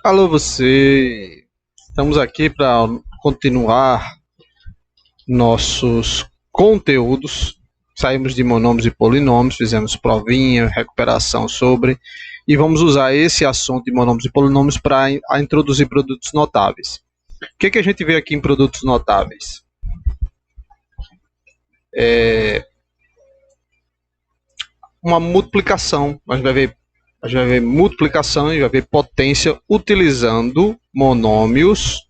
Alô você! Estamos aqui para continuar nossos conteúdos. Saímos de monômios e polinômios, fizemos provinha, recuperação sobre, e vamos usar esse assunto de monômios e polinômios para introduzir produtos notáveis. O que a gente vê aqui em produtos notáveis? Uma multiplicação. A gente vai ver multiplicação e vai ver potência utilizando monômios,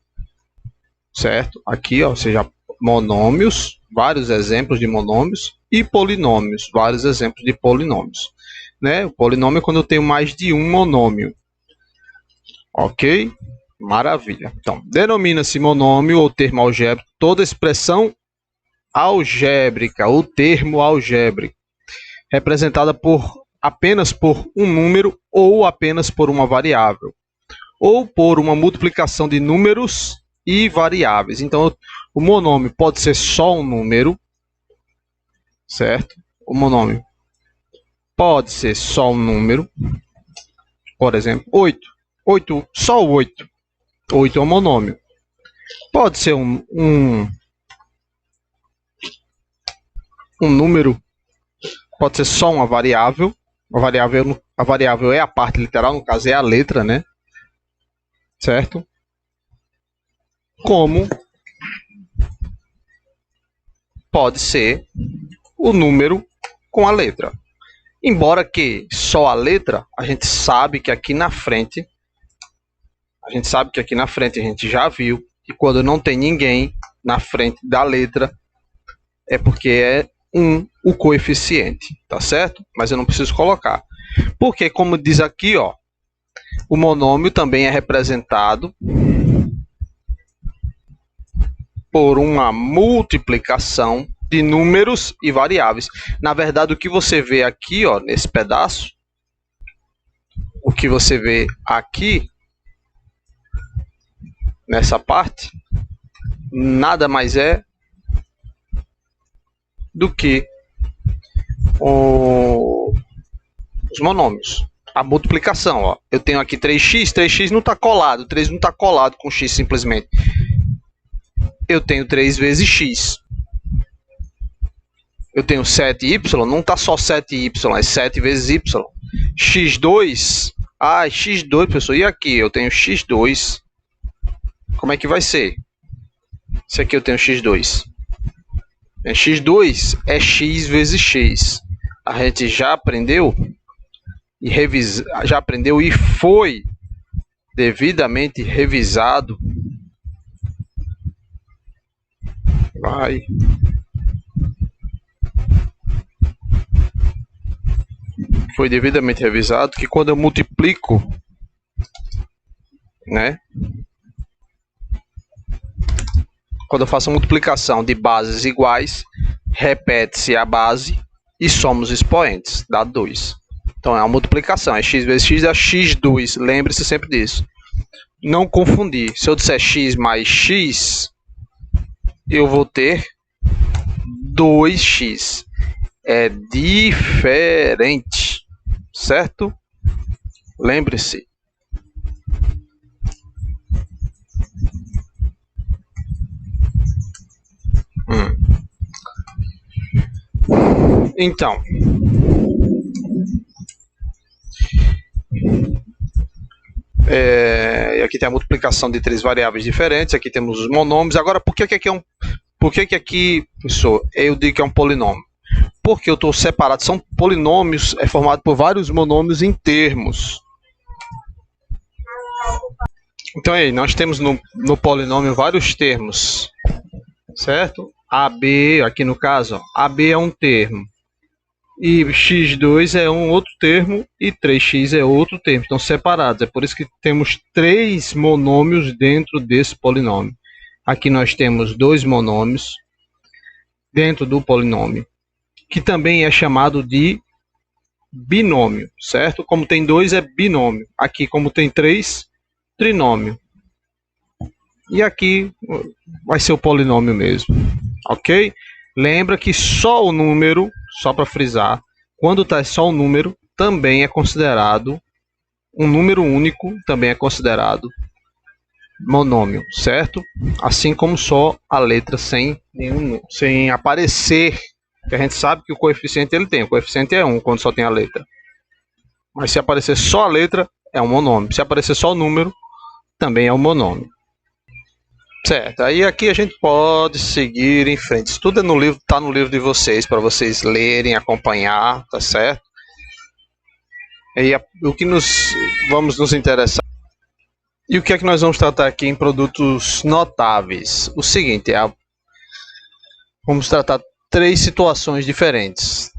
certo? Aqui, ó, ou seja, monômios, vários exemplos de monômios, e polinômios, vários exemplos de polinômios. Né? O polinômio é quando eu tenho mais de um monômio. Ok? Maravilha. Então, denomina-se monômio ou termo algébrico toda expressão algébrica, ou termo algébrico, representada apenas por um número ou apenas por uma variável, ou por uma multiplicação de números e variáveis. Então, o monômio pode ser só um número, certo? O monômio pode ser só um número, por exemplo, 8. 8, só o 8. 8 é um monômio. Pode ser um número, pode ser só uma variável. A variável é a parte literal, no caso é a letra, né? Certo? Como pode ser o número com a letra. Embora que só a letra, a gente sabe que aqui na frente, a gente já viu que quando não tem ninguém na frente da letra, é porque é o coeficiente, tá certo? Mas eu não preciso colocar. Porque, como diz aqui, ó, o monômio também é representado por uma multiplicação de números e variáveis. Na verdade, o que você vê aqui, ó, nesse pedaço, o que você vê aqui, nessa parte, nada mais é do que os monômios. A multiplicação, ó. Eu tenho aqui 3x, 3x não está colado, 3 não está colado com x simplesmente. Eu tenho 3 vezes x. Eu tenho 7y, não está só 7y, é 7 vezes y. x2, x2, pessoal, e aqui? Eu tenho x2. Como é que vai ser? Isso aqui eu tenho x2. x2 é x vezes x. A gente já aprendeu e foi devidamente revisado. Foi devidamente revisado que quando eu multiplico, né? Quando eu faço a multiplicação de bases iguais, repete-se a base e soma os expoentes, dá 2. Então é uma multiplicação, é x vezes x, é x2. Lembre-se sempre disso. Não confundir. Se eu disser x mais x, eu vou ter 2x. É diferente, certo? Lembre-se. Então, aqui tem a multiplicação de 3 variáveis diferentes. Aqui temos os monômios. Agora, por que aqui, professor, eu digo que é um polinômio? Porque eu estou separado. São polinômios, é formado por vários monômios em termos. Então aí, nós temos no polinômio vários termos, certo? AB, aqui no caso, ó, AB é um termo. E x2 é um outro termo e 3x é outro termo. Estão separados. É por isso que temos 3 monômios dentro desse polinômio. Aqui nós temos 2 monômios dentro do polinômio, que também é chamado de binômio, certo? Como tem 2 é binômio. Aqui, como tem 3, trinômio. E aqui vai ser o polinômio mesmo, ok? Lembra que só o número, só para frisar, quando está só o número, também é considerado um número único também é considerado monômio, certo? Assim como só a letra sem aparecer, que a gente sabe que o coeficiente ele tem, o coeficiente é 1 quando só tem a letra. Mas se aparecer só a letra, é um monômio. Se aparecer só o número, também é um monômio. Certo, aí aqui a gente pode seguir em frente. Isso tudo é no livro, está no livro de vocês, para vocês lerem, acompanhar, tá certo? E o que vamos nos interessar. E o que é que nós vamos tratar aqui em produtos notáveis? O seguinte, vamos tratar 3 situações diferentes.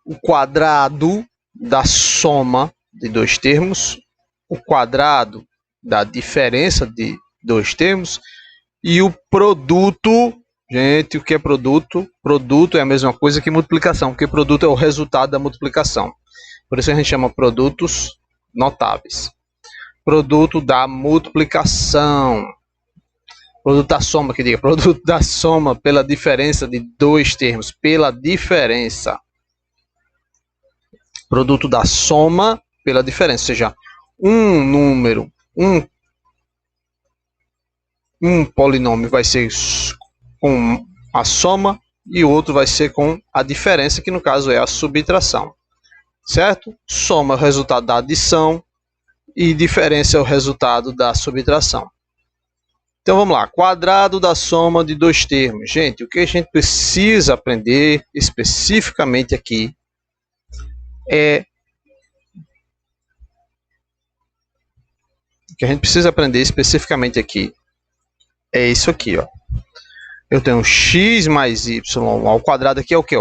O quadrado da soma de 2 termos, o quadrado da diferença de 2 termos e o produto. Gente, o que é produto? Produto é a mesma coisa que multiplicação, porque produto é o resultado da multiplicação. Por isso a gente chama produtos notáveis. Produto da multiplicação. Produto da soma, que diga. Produto da soma pela diferença de 2 termos. Pela diferença. Produto da soma pela diferença. Ou seja, um número, um polinômio vai ser com a soma e o outro vai ser com a diferença, que no caso é a subtração. Certo? Soma é o resultado da adição e diferença é o resultado da subtração. Então vamos lá, quadrado da soma de 2 termos. Gente, o que a gente precisa aprender especificamente aqui é isso aqui, ó. Eu tenho x mais y ao quadrado aqui é o que?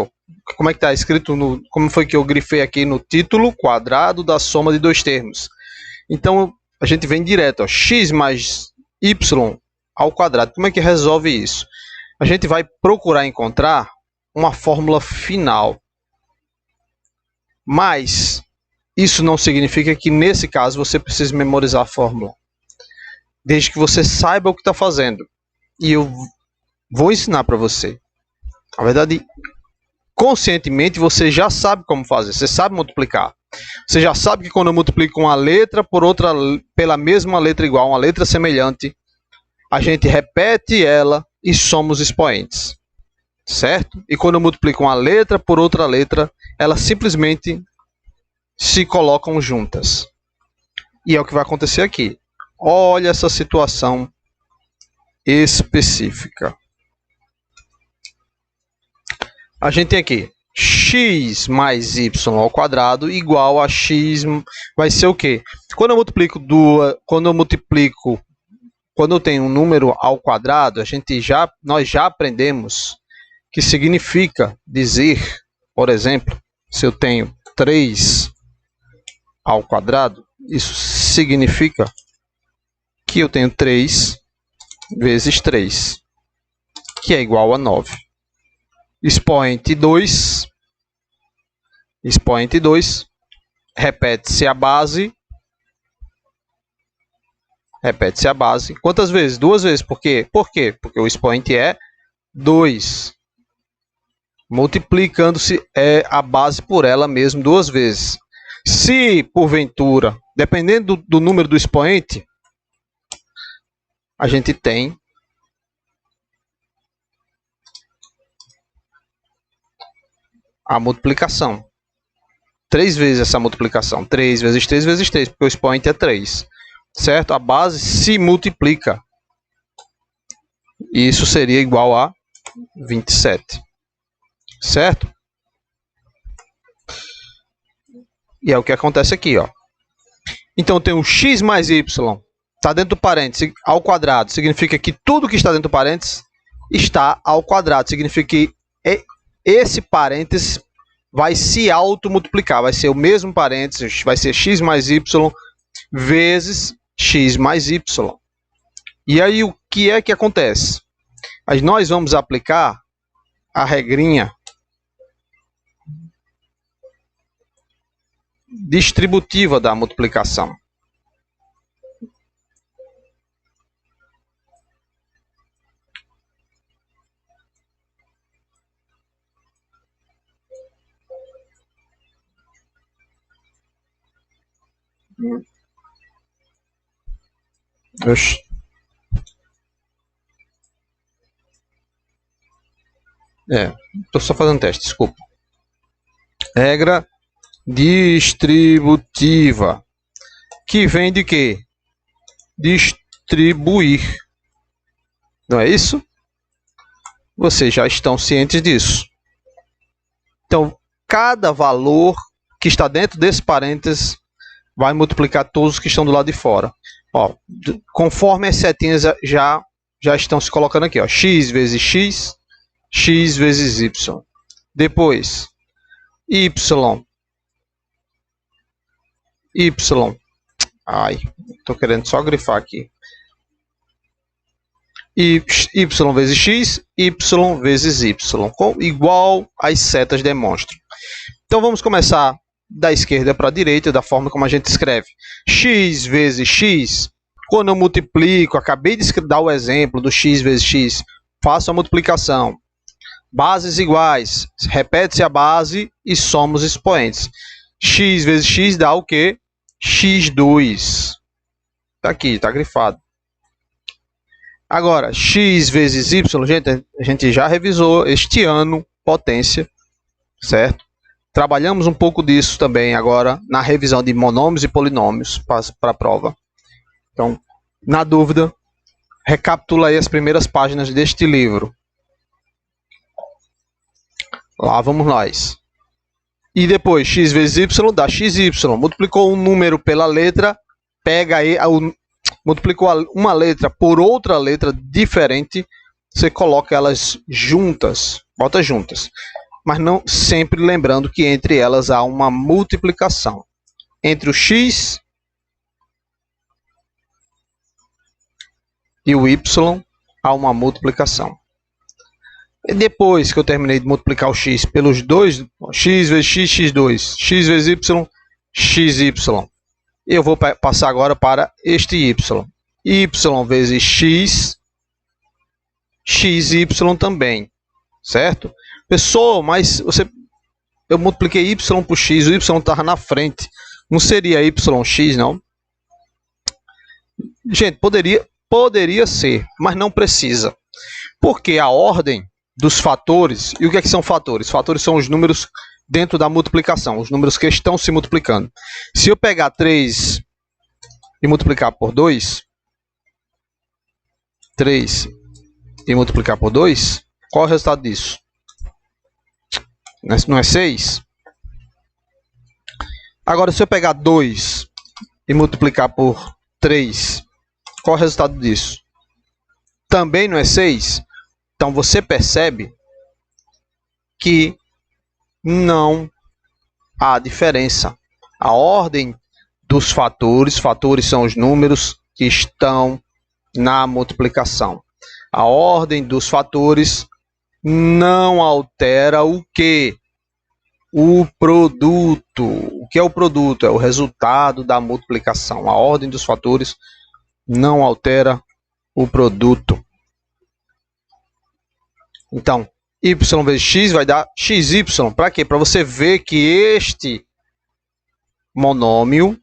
Como é que está escrito como foi que eu grifei aqui no título? Quadrado da soma de 2 termos. Então a gente vem direto, ó, x mais y ao quadrado. Como é que resolve isso? A gente vai procurar encontrar uma fórmula final. Mas isso não significa que nesse caso você precise memorizar a fórmula. Desde que você saiba o que está fazendo. E eu vou ensinar para você. Na verdade, conscientemente você já sabe como fazer. Você sabe multiplicar. Você já sabe que quando eu multiplico uma letra por outra pela mesma letra igual, uma letra semelhante, a gente repete ela e soma os expoentes. Certo? E quando eu multiplico uma letra por outra letra, elas simplesmente se colocam juntas. E é o que vai acontecer aqui. Olha essa situação específica. A gente tem aqui x mais y ao quadrado igual a x vai ser o quê? Quando eu tenho um número ao quadrado, nós já aprendemos que significa dizer, por exemplo, se eu tenho 3 ao quadrado, isso significa que eu tenho 3 vezes 3, que é igual a 9. Expoente 2, repete-se a base. Quantas vezes? 2 vezes. Por quê? Porque o expoente é 2. Multiplicando-se a base por ela mesma 2 vezes. Se, porventura, dependendo do número do expoente, a gente tem a multiplicação. 3 vezes essa multiplicação. 3 vezes 3 vezes 3, porque o expoente é 3. Certo? A base se multiplica. E isso seria igual a 27. Certo? E é o que acontece aqui, ó. Então, eu tenho x mais y, está dentro do parênteses, ao quadrado. Significa que tudo que está dentro do parênteses está ao quadrado. Significa que esse parênteses vai se automultiplicar. Vai ser o mesmo parênteses, vai ser x mais y vezes x mais y. E aí, o que é que acontece? Nós vamos aplicar a regrinha distributiva da multiplicação. Oxi. Estou só fazendo teste, desculpa. Regra distributiva, que vem de quê? Distribuir. Não é isso? Vocês já estão cientes disso. Então, cada valor que está dentro desse parênteses vai multiplicar todos os que estão do lado de fora. Ó, conforme as setinhas já estão se colocando aqui. Ó, x vezes x, x vezes y. Depois, y. Ai, estou querendo só grifar aqui. Y vezes x, y vezes y, igual as setas demonstram. Então vamos começar da esquerda para a direita, da forma como a gente escreve. X vezes x, quando eu multiplico, acabei de dar o exemplo do x vezes x, faço a multiplicação. Bases iguais, repete-se a base e somos expoentes. X vezes x dá o quê? x2. Está aqui, está grifado. Agora, x vezes y, a gente já revisou este ano, potência, certo? Trabalhamos um pouco disso também agora na revisão de monômios e polinômios para a prova. Então, na dúvida, recapitula aí as primeiras páginas deste livro. Lá vamos nós. E depois, x vezes y dá xy. Multiplicou um número pela letra, pega aí multiplicou uma letra por outra letra diferente, você coloca elas juntas, bota juntas. Mas não sempre lembrando que entre elas há uma multiplicação. Entre o x e o y há uma multiplicação. E depois que eu terminei de multiplicar o x pelos dois, x vezes x, x2, x vezes y, xy. Eu vou passar agora para este y. Y vezes x, xy também. Certo? Pessoal, mas eu multipliquei y por x, o y estava na frente. Não seria yx, não? Gente, poderia ser, mas não precisa. Porque a ordem dos fatores, e o que são fatores? Fatores são os números dentro da multiplicação, os números que estão se multiplicando. Se eu pegar 3 e multiplicar por 2, 3 e multiplicar por 2, qual é o resultado disso? Não é 6? Agora, se eu pegar 2 e multiplicar por 3, qual é o resultado disso? Também não é 6? Então, você percebe que não há diferença. A ordem dos fatores são os números que estão na multiplicação. A ordem dos fatores não altera o quê? O produto. O que é o produto? É o resultado da multiplicação. A ordem dos fatores não altera o produto. Então, y vezes x vai dar xy. Para quê? Para você ver que este monômio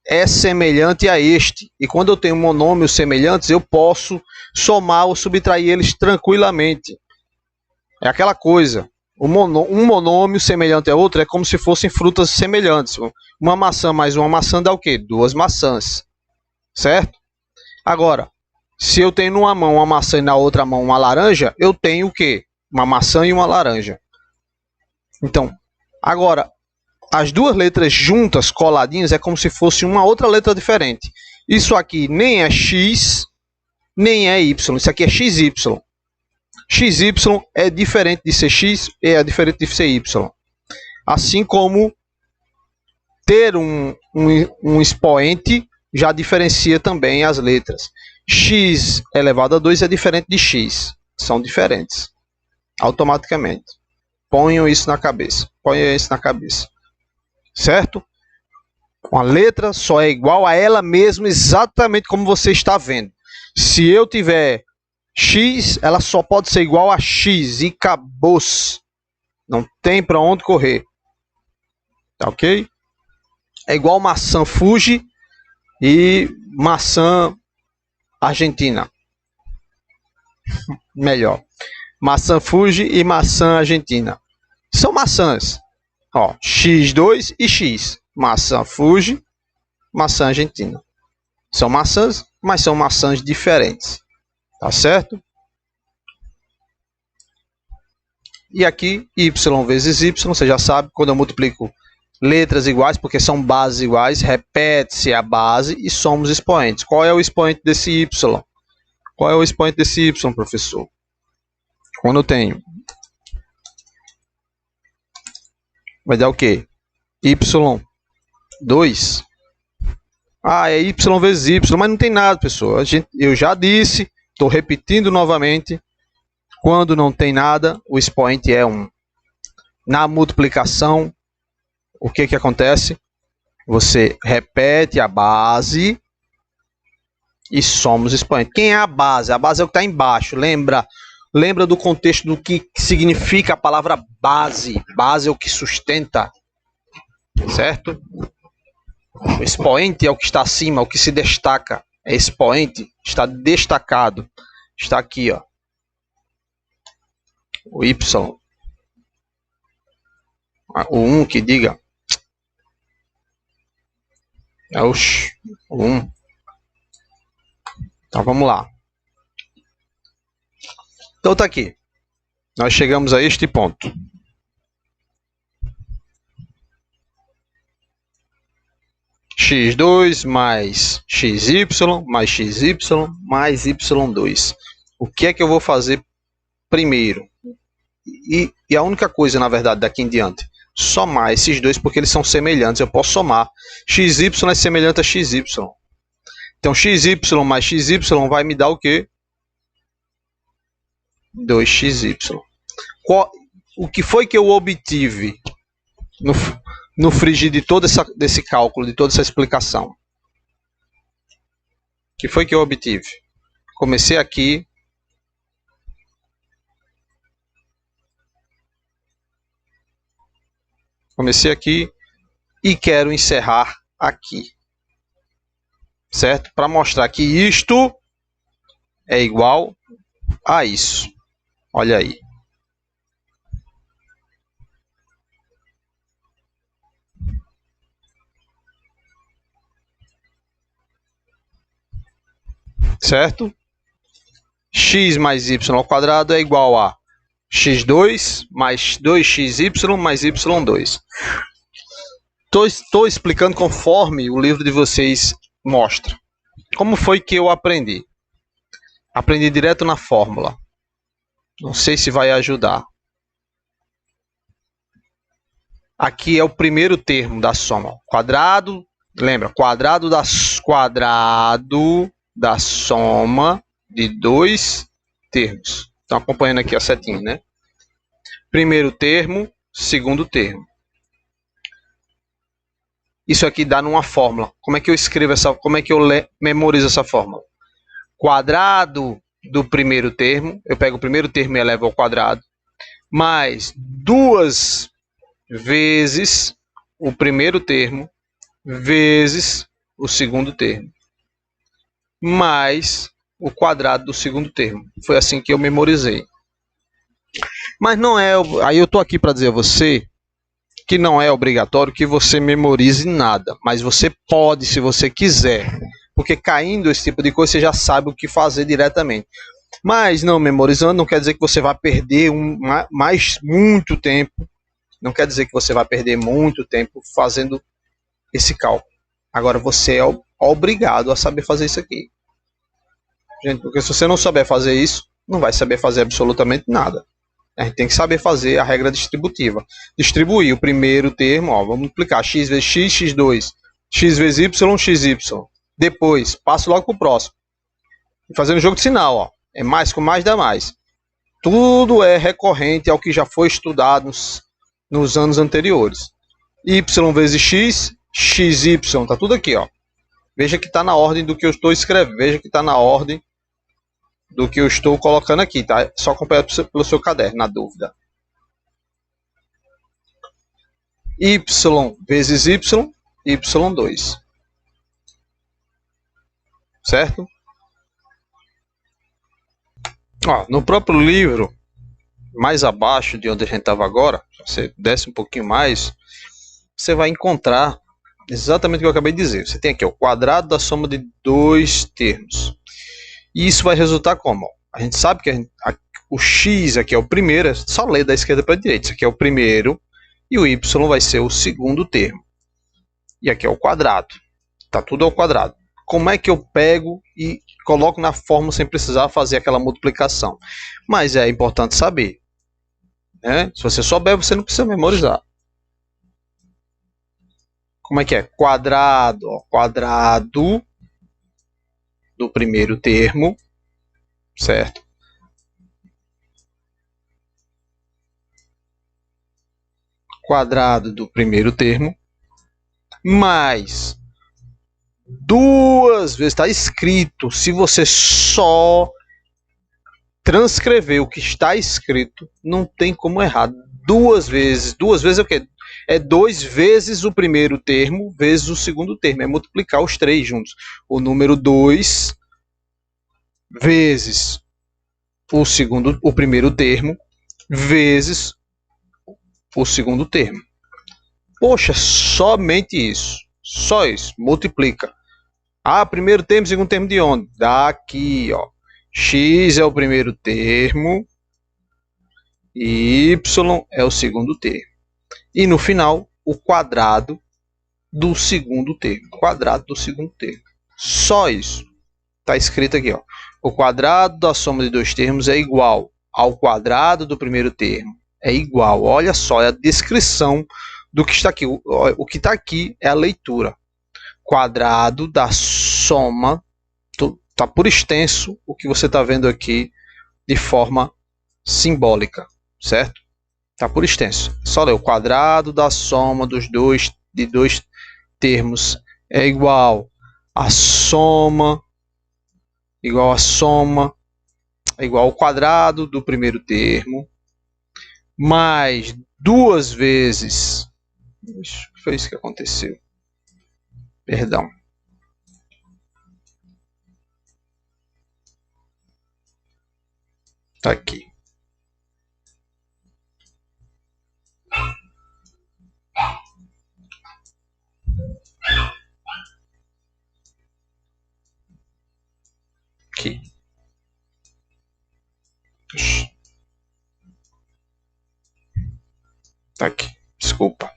é semelhante a este. E quando eu tenho monômios semelhantes, eu posso somar ou subtrair eles tranquilamente. É aquela coisa. Um monômio semelhante a outro é como se fossem frutas semelhantes. Uma maçã mais uma maçã dá o quê? 2 maçãs. Certo? Agora, se eu tenho numa mão uma maçã e na outra mão uma laranja, eu tenho o quê? Uma maçã e uma laranja. Então, agora, as duas letras juntas, coladinhas, é como se fosse uma outra letra diferente. Isso aqui nem é x, nem é y. Isso aqui é xy. XY é diferente de ser x e é diferente de ser y. Assim como ter um expoente já diferencia também as letras. X elevado a 2 é diferente de x. São diferentes. Automaticamente. Ponham isso na cabeça. Certo? Uma letra só é igual a ela mesma exatamente como você está vendo. Se eu tiver x, ela só pode ser igual a x e acabou-se. Não tem para onde correr. Tá ok? É igual maçã Fuji e maçã argentina. Melhor. Maçã Fuji e maçã argentina. São maçãs. Ó, X2 e X. Maçã Fuji, maçã argentina. São maçãs, mas são maçãs diferentes. Tá certo? E aqui, y vezes y, você já sabe, quando eu multiplico letras iguais, porque são bases iguais, repete-se a base e somos expoentes. Qual é o expoente desse y? Qual é o expoente desse y, professor? Quando eu tenho, vai dar o quê? y2. Ah, é y vezes y, mas não tem nada, pessoal. Eu já disse, estou repetindo novamente, quando não tem nada, o expoente é 1. Na multiplicação, o que acontece? Você repete a base e somos expoente. Quem é a base? A base é o que está embaixo. Lembra do contexto do que significa a palavra base. Base é o que sustenta. Certo? O expoente é o que está acima, o que se destaca. É expoente, está destacado. Está aqui, ó. O y. O 1 que diga. É o 1. Então vamos lá. Então tá aqui. Nós chegamos a este ponto. x2 mais xy mais xy mais y2. O que é que eu vou fazer primeiro? E a única coisa, na verdade, daqui em diante, somar esses dois, porque eles são semelhantes. Eu posso somar. Xy é semelhante a xy. Então, xy mais xy vai me dar o quê? 2xy. O que foi que eu obtive no frigir de todo desse cálculo, de toda essa explicação? O que foi que eu obtive? Comecei aqui. E quero encerrar aqui. Certo? Para mostrar que isto é igual a isso. Olha aí. Certo? X mais y ao quadrado é igual a x2 mais 2xy mais y2. Estou explicando conforme o livro de vocês mostra. Como foi que eu aprendi? Aprendi direto na fórmula. Não sei se vai ajudar. Aqui é o primeiro termo da soma. Quadrado, lembra? Quadrado da soma de dois termos. Estão acompanhando aqui a setinha, né? Primeiro termo, segundo termo. Isso aqui dá numa fórmula. Como é que eu escrevo essa? Como é que eu memorizo essa fórmula? Quadrado do primeiro termo, eu pego o primeiro termo e elevo ao quadrado, mais 2 vezes o primeiro termo vezes o segundo termo, mais o quadrado do segundo termo. Foi assim que eu memorizei. Mas não é... Aí eu estou aqui para dizer a você que não é obrigatório que você memorize nada, mas você pode, se você quiser, porque caindo esse tipo de coisa, você já sabe o que fazer diretamente. Mas não memorizando não quer dizer que você vai perder muito tempo, não quer dizer que você vai perder muito tempo fazendo esse cálculo. Agora você é obrigado a saber fazer isso aqui. Gente, porque se você não souber fazer isso, não vai saber fazer absolutamente nada. A gente tem que saber fazer a regra distributiva. Distribuir o primeiro termo, ó, vamos multiplicar x vezes x, x2, x vezes y, xy. Depois, passo logo para o próximo. Fazendo jogo de sinal, ó. É mais com mais dá mais. Tudo é recorrente ao que já foi estudado nos anos anteriores. Y vezes x, xy, tá tudo aqui, ó. Veja que está na ordem do que eu estou escrevendo. Veja que está na ordem do que eu estou colocando aqui, tá? Só acompanhar pelo seu caderno, na dúvida. Y vezes y, y2. certo? Ó, no próprio livro, mais abaixo de onde a gente estava agora, se você desce um pouquinho mais, você vai encontrar exatamente o que eu acabei de dizer. Você tem aqui o quadrado da soma de dois termos. E isso vai resultar como? A gente sabe que o x aqui é o primeiro, é só ler da esquerda para a direita. Isso aqui é o primeiro e o y vai ser o segundo termo. E aqui é o quadrado. Tá tudo ao quadrado. Como é que eu pego e coloco na fórmula sem precisar fazer aquela multiplicação? Mas é importante saber, né? Se você souber, você não precisa memorizar. Como é que é? Quadrado, ó, quadrado do primeiro termo, certo? Quadrado do primeiro termo, mais duas vezes, está escrito, se você só transcrever o que está escrito, não tem como errar. Duas vezes é o quê? É 2 vezes o primeiro termo vezes o segundo termo, é multiplicar os três juntos. O número 2 vezes o primeiro termo vezes o segundo termo. Poxa, somente isso. Só isso. Multiplica. Ah, primeiro termo, segundo termo de onde? Daqui, ó. X é o primeiro termo. E Y é o segundo termo. E no final, o quadrado do segundo termo. Quadrado do segundo termo. Só isso. Está escrito aqui, ó. O quadrado da soma de dois termos é igual ao quadrado do primeiro termo. É igual. Olha só, é a descrição do que está aqui. O que está aqui é a leitura. Quadrado da soma. Está por extenso o que você está vendo aqui de forma simbólica, certo? Está por extenso. Só ler o quadrado da soma de dois termos é igual a soma, igual ao quadrado do primeiro termo, mais duas vezes. Foi isso que aconteceu. Perdão. Tá aqui. Aqui. Tá aqui. Desculpa.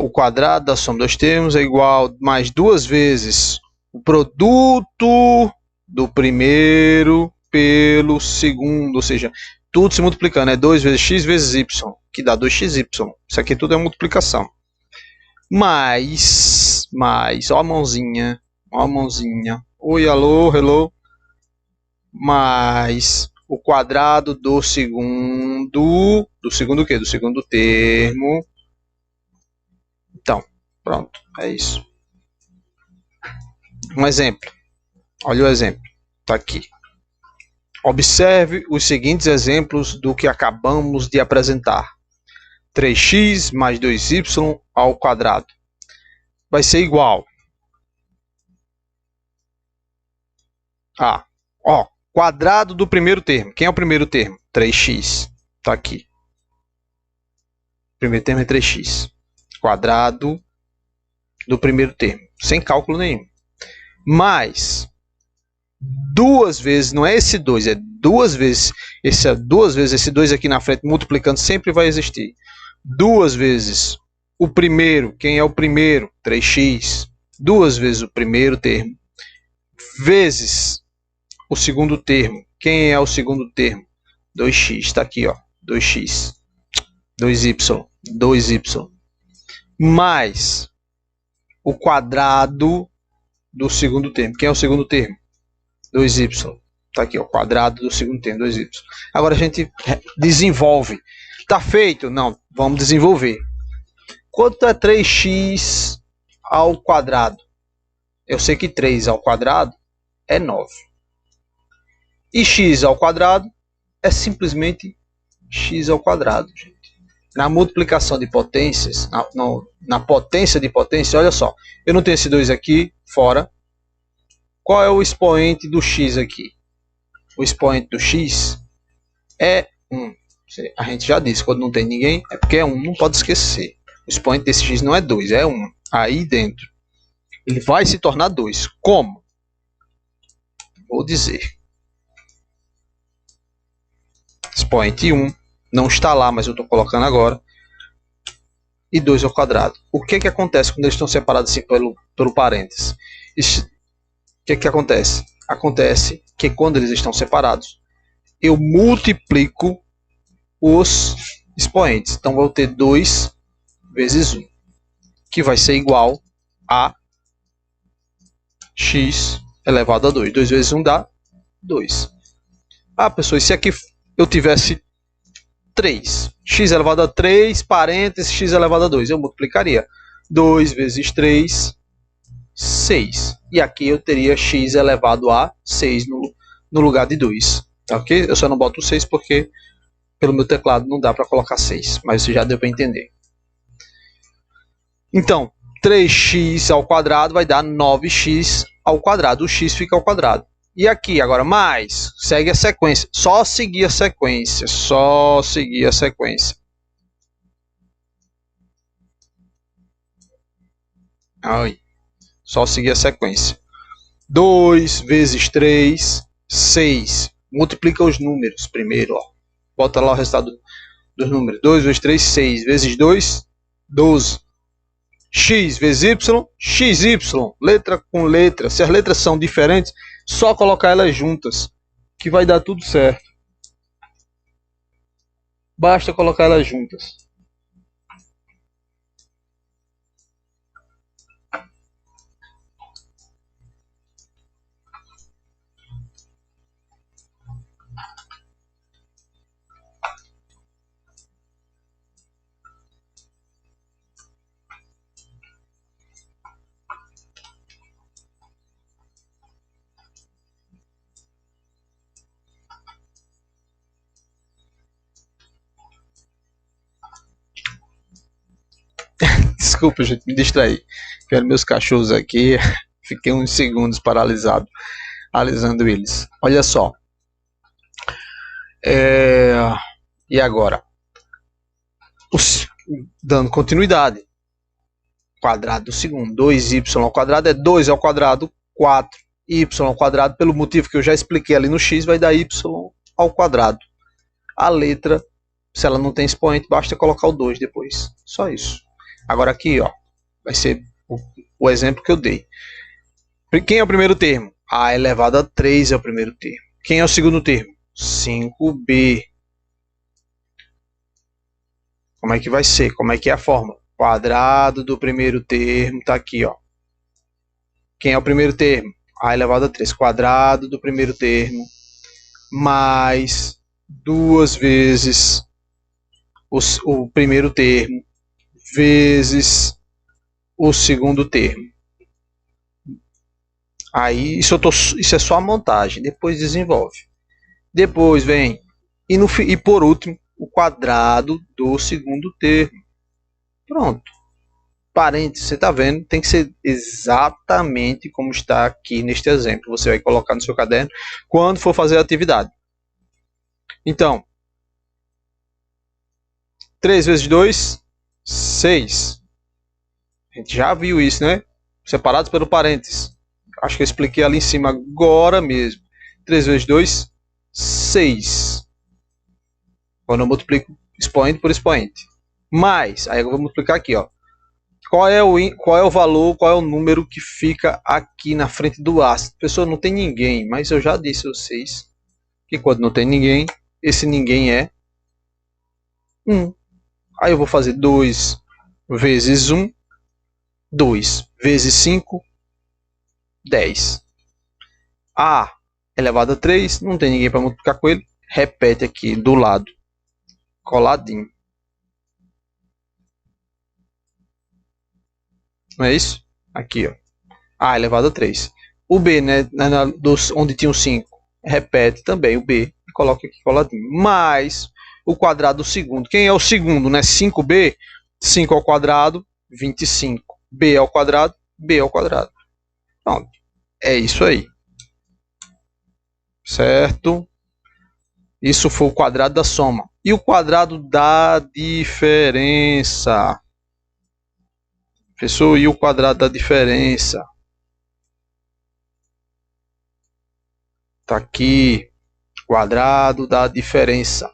O quadrado da soma dos termos é igual mais duas vezes o produto do primeiro pelo segundo, ou seja, tudo se multiplicando, é 2 vezes x vezes y, que dá 2xy. Isso aqui tudo é multiplicação. Mais, ó a mãozinha, oi, alô, hello, mais o quadrado do segundo o quê? Do segundo termo. Então, pronto, é isso. Um exemplo. Olha o exemplo. Está aqui. Observe os seguintes exemplos do que acabamos de apresentar. 3x mais 2y ao quadrado vai ser igual a quadrado do primeiro termo. Quem é o primeiro termo? 3x. Está aqui. O primeiro termo é 3x. Quadrado do primeiro termo. Sem cálculo nenhum. Mais duas vezes, não é esse 2, é duas vezes. Esse 2 aqui na frente, multiplicando, sempre vai existir. Duas vezes o primeiro, quem é o primeiro? 3x. Duas vezes o primeiro termo. Vezes o segundo termo. Quem é o segundo termo? 2x. Está aqui, ó. 2x. 2y. Mais o quadrado do segundo termo. Quem é o segundo termo? 2y. Está aqui, ó, o quadrado do segundo termo, 2y. Agora a gente desenvolve. Está feito? Não, vamos desenvolver. Quanto é 3x ao quadrado? Eu sei que 3 ao quadrado é 9. E x ao quadrado é simplesmente x ao quadrado, gente. Na multiplicação de potências, na potência de potência, olha só. Eu não tenho esse 2 aqui fora. Qual é o expoente do x aqui? O expoente do x é 1. A gente já disse, quando não tem ninguém, é porque é 1, não pode esquecer. O expoente desse x não é 2, é 1. Aí dentro, ele vai se tornar 2. Como? Vou dizer. Expoente 1 não está lá, mas eu estou colocando agora. E 2 ao quadrado. O que acontece quando eles estão separados assim pelo parênteses? O que acontece? Acontece que quando eles estão separados, eu multiplico os expoentes. Então, vou ter 2 vezes 1, que vai ser igual a x elevado a 2. 2 vezes 1 dá 2. Ah, pessoal, e se aqui eu tivesse 3? X elevado a 3, parênteses, x elevado a 2. Eu multiplicaria 2 vezes 3, 6. E aqui eu teria x elevado a 6 no lugar de 2. Ok? Eu só não boto 6 porque pelo meu teclado não dá para colocar 6. Mas isso já deu para entender. Então, 3x ao quadrado vai dar 9x ao quadrado. O x fica ao quadrado. E aqui, agora, mais. Segue a sequência. Só seguir a sequência. Só seguir a sequência. Aí. Só seguir a sequência. 2 vezes 3, 6. Multiplica os números primeiro. Ó. Bota lá o resultado dos números. 2 vezes 3, 6. Vezes 2, 12. X vezes Y, XY. Letra com letra. Se as letras são diferentes, só colocar elas juntas, que vai dar tudo certo. Basta colocar elas juntas. Desculpa, gente, me distraí. Quero meus cachorros aqui. Fiquei uns segundos paralisado, analisando eles. Olha só. E agora? Dando continuidade. Quadrado do segundo. 2y ao quadrado é 2 ao quadrado, 4. Y ao quadrado, pelo motivo que eu já expliquei ali no x, vai dar y ao quadrado. A letra, se ela não tem expoente, basta colocar o 2 depois. Só isso. Agora aqui, ó, vai ser o exemplo que eu dei. Quem é o primeiro termo? A elevado a 3 é o primeiro termo. Quem é o segundo termo? 5b. Como é que vai ser? Como é que é a fórmula? Quadrado do primeiro termo está aqui, ó. Quem é o primeiro termo? A elevado a 3. Quadrado do primeiro termo mais 2 vezes o primeiro termo vezes o segundo termo. Aí isso é só a montagem. Depois desenvolve. Depois vem e por último o quadrado do segundo termo. Pronto. Parênteses, você está vendo, tem que ser exatamente como está aqui neste exemplo. Você vai colocar no seu caderno quando for fazer a atividade. Então, 3 vezes 2, 6. A gente já viu isso, né? Separados pelo parênteses. Acho que eu expliquei ali em cima agora mesmo. 3 vezes 2, 6. Quando eu multiplico expoente por expoente. Mais, aí eu vou multiplicar aqui, ó. Qual é o valor, qual é o número que fica aqui na frente do ácido? Pessoal, não tem ninguém, mas eu já disse a vocês que quando não tem ninguém, esse ninguém é 1. Aí eu vou fazer 2 vezes 1, 2 vezes 5, 10. A elevado a 3, não tem ninguém para multiplicar com ele, repete aqui do lado, coladinho. Não é isso? Aqui, ó. A elevado a 3. O B, né, onde tinha o 5, repete também o B e coloca aqui coladinho. Mais o quadrado do segundo. Quem é o segundo, né? 5b, 5 ao quadrado, 25. B ao quadrado, B ao quadrado. Pronto. É isso aí. certo? Isso foi o quadrado da soma. E o quadrado da diferença? Professor, e o quadrado da diferença? Está aqui, quadrado da diferença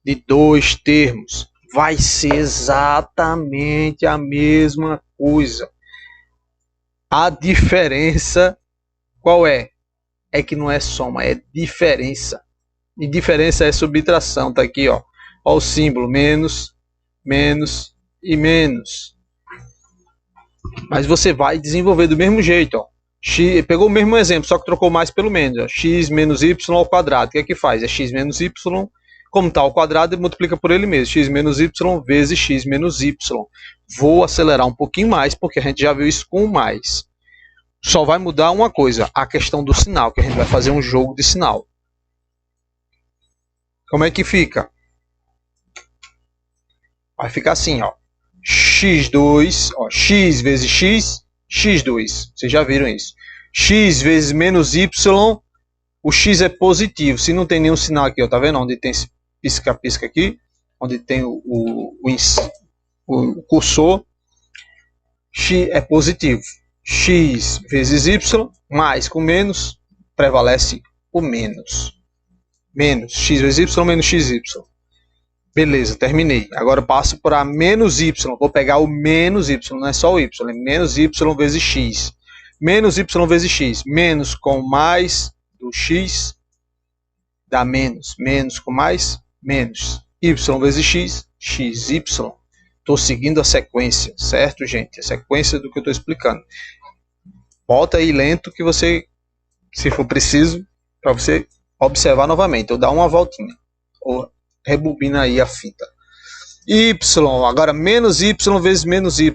de dois termos. Vai ser exatamente a mesma coisa. A diferença, qual é? É que não é soma, é diferença. E diferença é subtração, tá aqui, ó. Ó o símbolo, menos, menos e menos. Mas você vai desenvolver do mesmo jeito, ó. X, pegou o mesmo exemplo, só que trocou mais pelo menos, ó. X menos y ao quadrado. O que é que faz? É x menos y, como está ao quadrado, e multiplica por ele mesmo. X menos y vezes x menos y. Vou acelerar um pouquinho mais, porque a gente já viu isso com mais. Só vai mudar uma coisa, a questão do sinal, que a gente vai fazer um jogo de sinal. Como é que fica? Vai ficar assim, ó. x2, ó, x vezes x, x2. Vocês já viram isso. X vezes menos y, o x é positivo. Se não tem nenhum sinal aqui, ó, tá vendo? Onde tem esse pisca-pisca aqui, onde tem o cursor, x é positivo. X vezes y, mais com menos, prevalece o menos. Menos x vezes y menos xy. Beleza, terminei. Agora eu passo para menos y. Vou pegar o menos y, não é só o y, é menos y vezes x. Menos y vezes x. Menos com mais do x dá menos. Menos com mais, menos. Y vezes x, xy. Estou seguindo a sequência, certo, gente? A sequência do que eu estou explicando. Volta aí lento que você, se for preciso, para você observar novamente. Ou dá uma voltinha. Ou rebobina aí a fita. Y, agora menos y vezes menos y.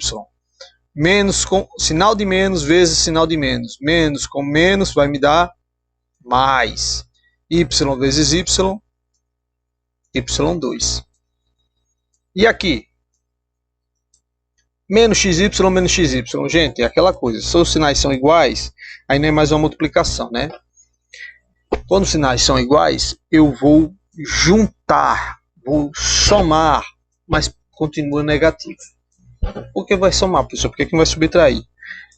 Menos com sinal de menos vezes sinal de menos. Menos com menos vai me dar mais. Y vezes y, y2. E aqui? Menos xy menos xy. Gente, é aquela coisa. Se os sinais são iguais, aí não é mais uma multiplicação, né? Quando os sinais são iguais, eu vou juntar, vou somar, mas continua negativo. Por que vai somar, professor? Por que não vai subtrair?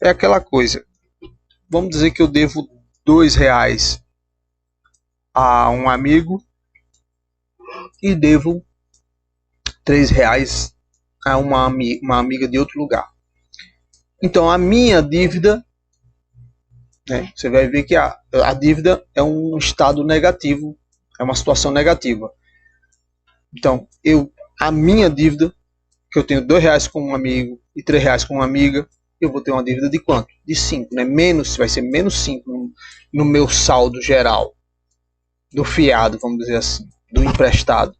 É aquela coisa. Vamos dizer que eu devo R$2 a um amigo e devo R$3 a uma amiga de outro lugar. Então a minha dívida, né, você vai ver que a dívida é um estado negativo, é uma situação negativa. Então a minha dívida, que eu tenho R$2 com um amigo e R$3 com uma amiga, eu vou ter uma dívida de quanto? De 5, né? Menos, vai ser menos 5 no meu saldo geral do fiado, vamos dizer assim, do emprestado.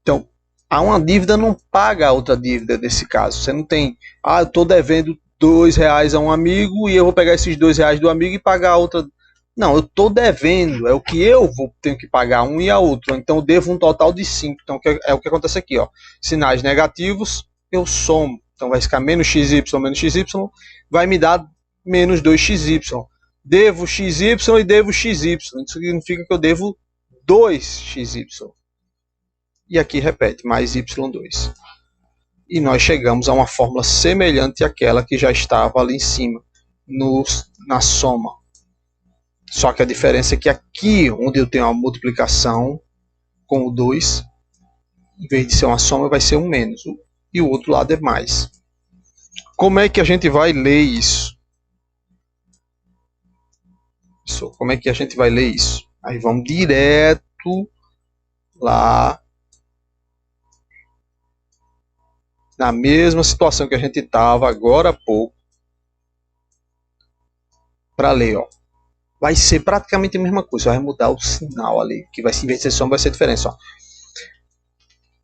Então, uma dívida não paga a outra dívida desse caso. Você não tem, eu estou devendo R$2 a um amigo e eu vou pegar esses R$2 do amigo e pagar a outra. Não, eu estou devendo, é o que eu tenho que pagar um e a outro. Então eu devo um total de 5. Então é o que acontece aqui, ó. Sinais negativos, eu somo. Então vai ficar menos xy menos xy, vai me dar menos 2xy. Devo xy e devo xy. Isso significa que eu devo 2xy. E aqui repete, mais y2. E nós chegamos a uma fórmula semelhante àquela que já estava ali em cima, na soma. Só que a diferença é que aqui, onde eu tenho a multiplicação com o 2, em vez de ser uma soma, vai ser um menos. E o outro lado é mais. Como é que a gente vai ler isso? Como é que a gente vai ler isso? Aí vamos direto lá na mesma situação que a gente estava agora há pouco para ler, ó. Vai ser praticamente a mesma coisa, vai mudar o sinal ali, que vai, em vez de ser soma, vai ser diferença, ó.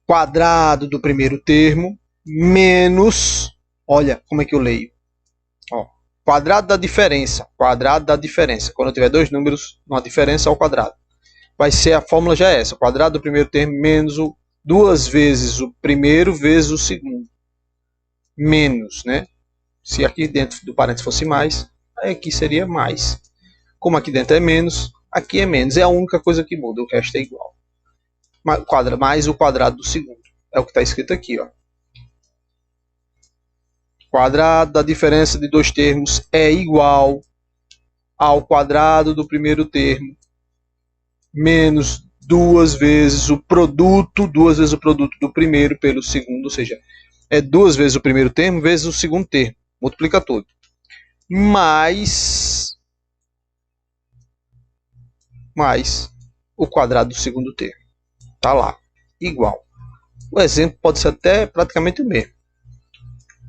Quadrado do primeiro termo menos, olha como é que eu leio, ó, quadrado da diferença, quando eu tiver dois números, uma diferença ao quadrado, vai ser, a fórmula já é essa, quadrado do primeiro termo menos duas vezes o primeiro vezes o segundo, menos, né? Se aqui dentro do parênteses fosse mais, aí aqui seria mais. Como aqui dentro é menos, aqui é menos. É a única coisa que muda, o resto é igual. Mais o quadrado do segundo. É o que está escrito aqui, ó. Quadrado da diferença de dois termos é igual ao quadrado do primeiro termo menos duas vezes o produto do primeiro pelo segundo, ou seja, é duas vezes o primeiro termo vezes o segundo termo, multiplica tudo, mais o quadrado do segundo termo, tá lá, igual. O exemplo pode ser até praticamente o mesmo.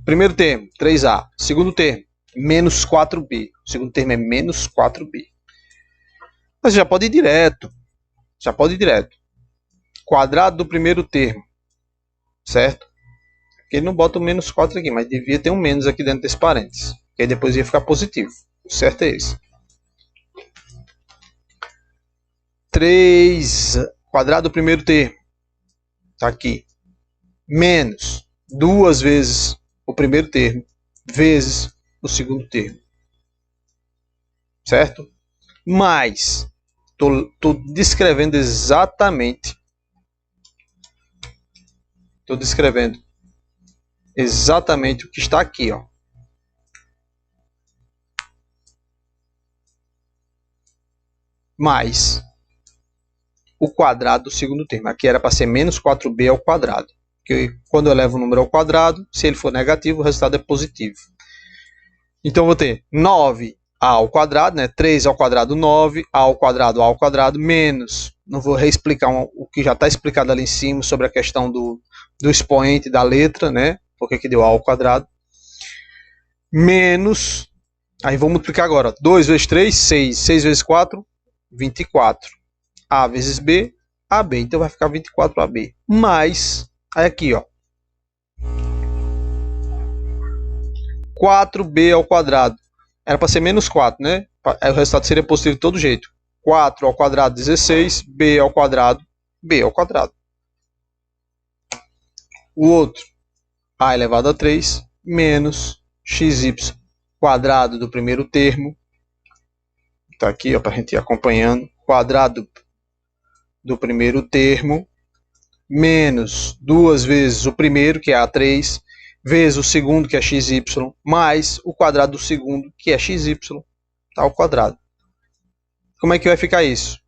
Primeiro termo, 3a. Segundo termo, menos 4b. O segundo termo é menos 4b. Mas já pode ir direto. Quadrado do primeiro termo. Certo? Ele não bota o menos 4 aqui, mas devia ter um menos aqui dentro desse parênteses. Que aí depois ia ficar positivo. O certo é esse. 3 quadrado do primeiro termo. Está aqui. Menos 2 vezes o primeiro termo vezes o segundo termo. Certo? Mais. Estou descrevendo exatamente. Estou descrevendo exatamente o que está aqui, ó. Mais o quadrado do segundo termo. Aqui era para ser menos 4b ao quadrado. Porque quando eu levo o número ao quadrado, se ele for negativo, o resultado é positivo. Então, eu vou ter 9a ao quadrado, né? 3 ao quadrado, 9, a ao quadrado, menos, não vou reexplicar o que já está explicado ali em cima sobre a questão do expoente da letra, né? Porque que deu a ao quadrado, menos, aí vou multiplicar agora, 2 vezes 3, 6, 6 vezes 4, 24, a vezes b, AB, então vai ficar 24AB, mais, aí aqui, ó, 4b ao quadrado. Era para ser menos 4, né? O resultado seria positivo de todo jeito. 4 ao quadrado, 16. B ao quadrado, B ao quadrado. O outro, A elevado a 3, menos XY quadrado do primeiro termo. Está aqui para a gente ir acompanhando. Quadrado do primeiro termo, menos 2 vezes o primeiro, que é A3, vezes o segundo, que é xy, mais o quadrado do segundo, que é xy, tá, ao quadrado. Como é que vai ficar isso?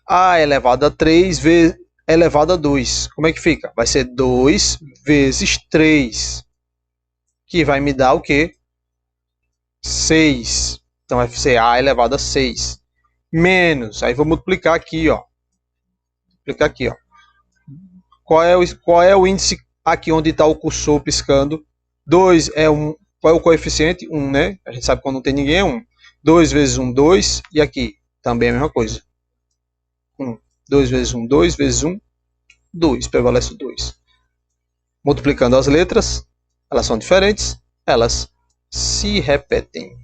A elevado a 3 vezes elevado a 2. Como é que fica? Vai ser 2 vezes 3, que vai me dar o quê? 6. Então vai ser A elevado a 6. Menos, aí vou multiplicar aqui, ó. Qual é o índice aqui onde está o cursor piscando? 2 é 1. Qual é o coeficiente? 1, né? A gente sabe que quando não tem ninguém é 1. 2 vezes 1, 2. E aqui também é a mesma coisa. 1. 2 vezes 1, 2 vezes 1, 2. Prevalece o 2. Multiplicando as letras, elas são diferentes, elas se repetem.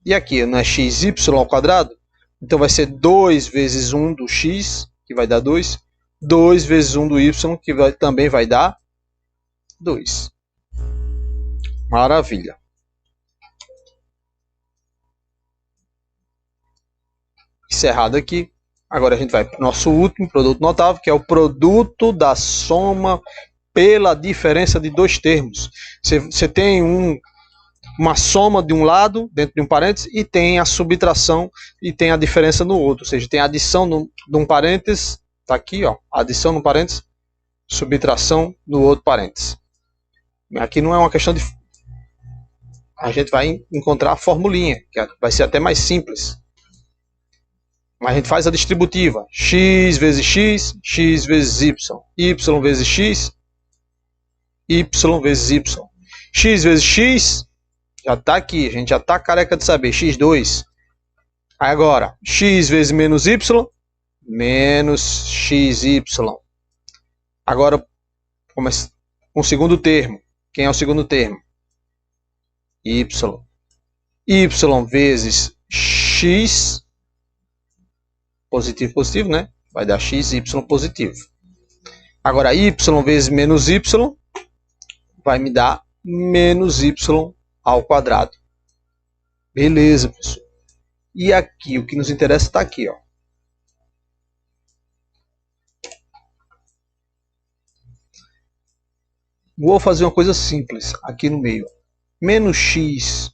E aqui não é xy ao quadrado? Então vai ser 2 vezes 1 do x, que vai dar 2. 2 vezes 1 do y, que também vai dar 2. Maravilha. Encerrado aqui. Agora a gente vai para o nosso último produto notável, que é o produto da soma pela diferença de dois termos. Você tem uma soma de um lado, dentro de um parênteses, e tem a subtração e tem a diferença no outro. Ou seja, tem a adição de um parênteses, está aqui, ó, adição no parênteses, subtração no outro parênteses. Aqui não é uma questão de... A gente vai encontrar a formulinha, que vai ser até mais simples. Mas a gente faz a distributiva. X vezes x, x vezes y. Y vezes x, y vezes y. X vezes x, já está aqui. A gente já está careca de saber. X2. Aí agora, x vezes menos y, menos xy. Agora, com o segundo termo. Quem é o segundo termo? Y. Y vezes x, positivo, positivo, né? Vai dar xy positivo. Agora, y vezes menos y vai me dar menos y ao quadrado. Beleza, pessoal. E aqui, o que nos interessa está aqui, ó. Vou fazer uma coisa simples aqui no meio. Menos x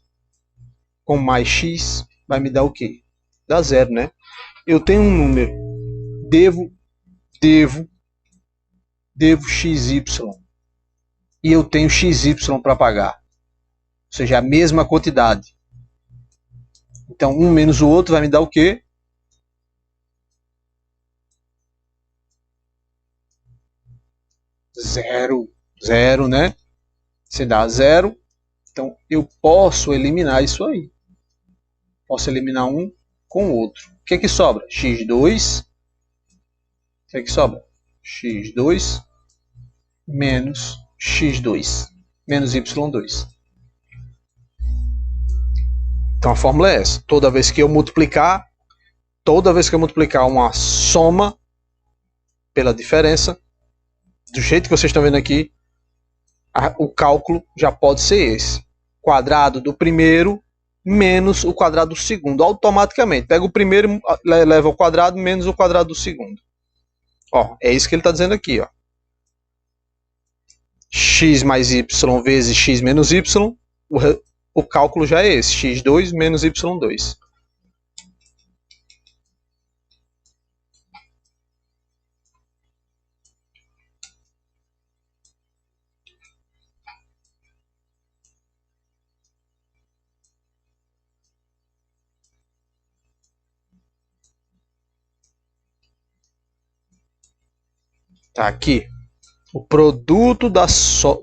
com mais x vai me dar o quê? Dá zero, né? Eu tenho um número. Devo xy. E eu tenho xy para pagar. Ou seja, a mesma quantidade. Então, um menos o outro vai me dar o quê? Zero. Zero, né? Se dá zero, então eu posso eliminar isso aí. Posso eliminar um com o outro. O que é que sobra? x2. O que é que sobra? x2 menos x2 menos y2. Então a fórmula é essa. Toda vez que eu multiplicar uma soma pela diferença, do jeito que vocês estão vendo aqui, o cálculo já pode ser esse. Quadrado do primeiro menos o quadrado do segundo. Automaticamente. Pega o primeiro, leva ao quadrado, menos o quadrado do segundo. Ó, é isso que ele está dizendo aqui. Ó. X mais y vezes x menos y. O cálculo já é esse. x2 menos y2. Tá aqui. O produto da soma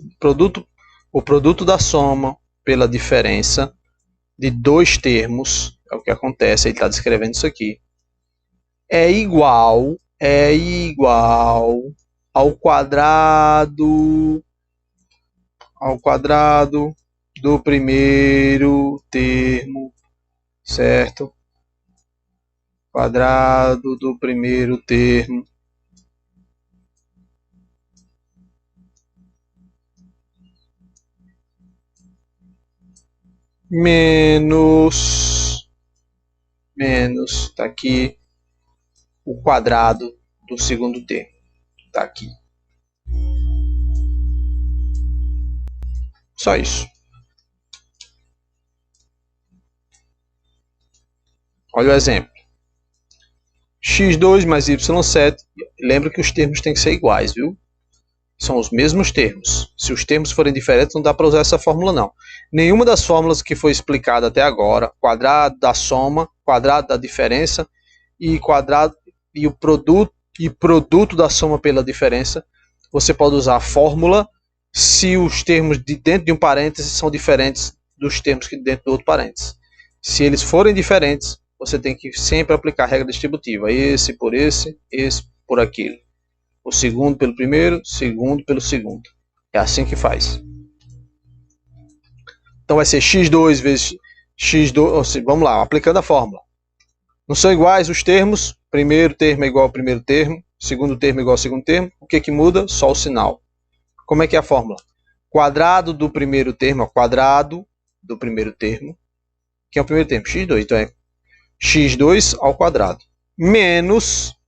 pela diferença de dois termos, é o que acontece, ele está descrevendo isso aqui, é igual ao quadrado do primeiro termo, certo? Quadrado do primeiro termo menos, tá aqui, o quadrado do segundo termo, tá aqui. Só isso. Olha o exemplo. x2 mais y7, lembra que os termos têm que ser iguais, viu? São os mesmos termos. Se os termos forem diferentes, não dá para usar essa fórmula, não. Nenhuma das fórmulas que foi explicada até agora, quadrado da soma, quadrado da diferença e quadrado e o produto da soma pela diferença, você pode usar a fórmula se os termos de dentro de um parêntese são diferentes dos termos que dentro do outro parêntese. Se eles forem diferentes, você tem que sempre aplicar a regra distributiva. Esse por aquilo. O segundo pelo primeiro, segundo pelo segundo. É assim que faz. Então vai ser x2 vezes x2. Vamos lá, aplicando a fórmula. Não são iguais os termos. Primeiro termo é igual ao primeiro termo. Segundo termo é igual ao segundo termo. O que muda? Só o sinal. Como é que é a fórmula? Quadrado do primeiro termo. Quadrado do primeiro termo. Que é o primeiro termo? x2. Então é x2 ao quadrado. Menos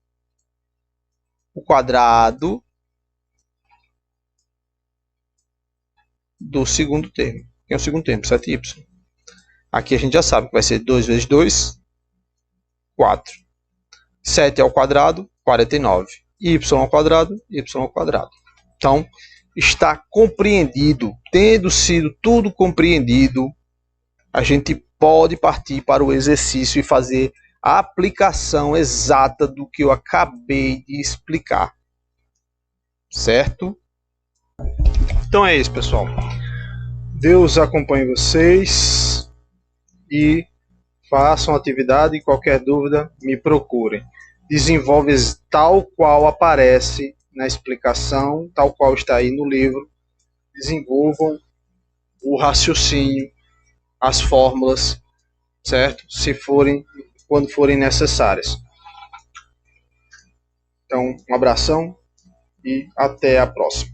o quadrado do segundo termo. Que é o segundo termo, 7y. Aqui a gente já sabe que vai ser 2 vezes 2, 4. 7 ao quadrado, 49. Y ao quadrado, y ao quadrado. Então, está compreendido. Tendo sido tudo compreendido, a gente pode partir para o exercício e fazer a aplicação exata do que eu acabei de explicar. Certo? Então é isso, pessoal. Deus acompanhe vocês e façam atividade e qualquer dúvida me procurem. Desenvolve tal qual aparece na explicação, tal qual está aí no livro. Desenvolvam o raciocínio, as fórmulas, certo? Quando forem necessárias. Então, um abração e até a próxima.